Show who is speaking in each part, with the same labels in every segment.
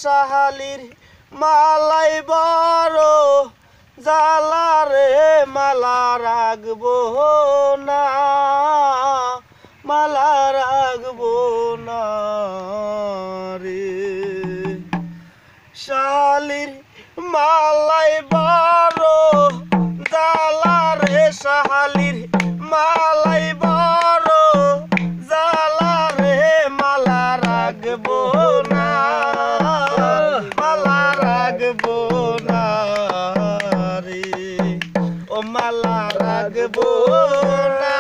Speaker 1: শাহালির মালাই বড় জ্বালা রে মালা রাখবো না, মালা রাখবো না রে। শাহালির মালাই বড় জ্বালা রে, শাহালির মালাই বড় জ্বালা রে মালা রাখবো না, মালা রাখবো না রে। ও মালা রাখবো না,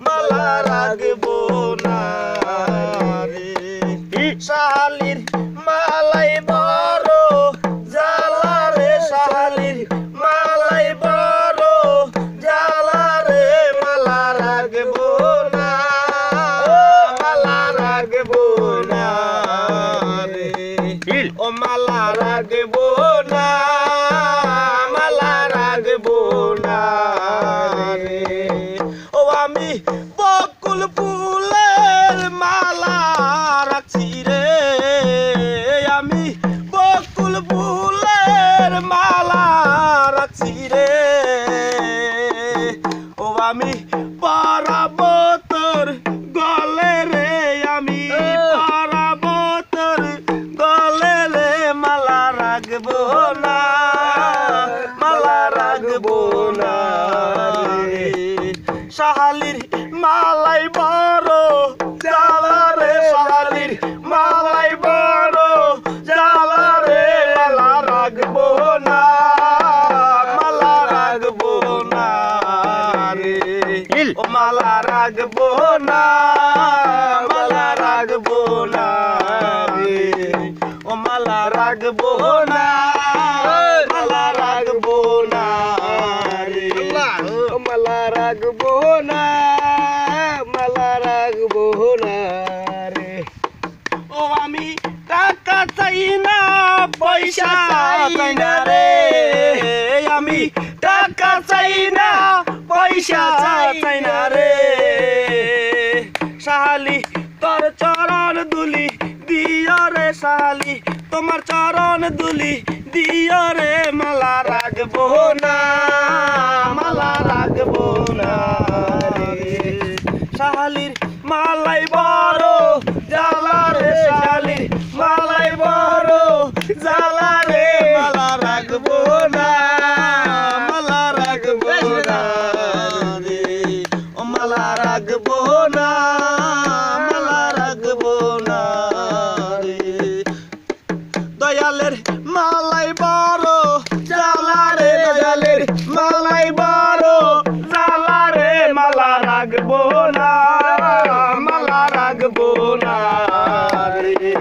Speaker 1: মালা রাখবো না রে। শাহালির মালাই বড় জ্বালা রে, শাহালির মালাই বড় জ্বালা রে মালা রাখবো না, মালা রাখবো না রে। ও মালা রাখবো না, মালা রাখবো না রে। ও আমি বকুল ফুলের মালা রাখছি রে, আমি বকুল ফুলের মালা রাখছি রে। ও আমি পরাবো তোর গলে রে, আমি পরাবো তোর গলে রে মালা রাখবো না, মালা রাখবো না রে। শাহালির মালাই বড় জ্বালা রে, শাহালির মালাই বড় জ্বালা রে মালা রাখবো না, মালা রাখবো না রে। ও মালা রাখবো না, মালা রাখবো না রে। ও মালা রাখবো না, মালা রাখবো না রে। ও মালা রাখবো না, মালা রাখবো না রে। ও আমি টাকা চাই না, পয়সা চাই না রে, আমি টাকা চাই না, পয়সা চাই না রে। শাহালি তোর চরণ দুলি দিও রে, শাহালি তোমার চরণ দুলি দিও রে মালা রাখবো না, মালা রাখবো না রে। শাহালির মালাই বড় জ্বালা রে, শাহালির মালাই বড় জ্বালা রে মালা রাখবো না, মালা রাখবো না রে। ও মালা রাখবো না, মালা রাখবো না রে। দয়ালের মালাই বড় জ্বালা রে, দয়ালের মালাই বড় জ্বালা রে মালা রাখবো না, মালা রাখবো না রে।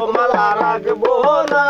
Speaker 1: ও মালা রাখবো না।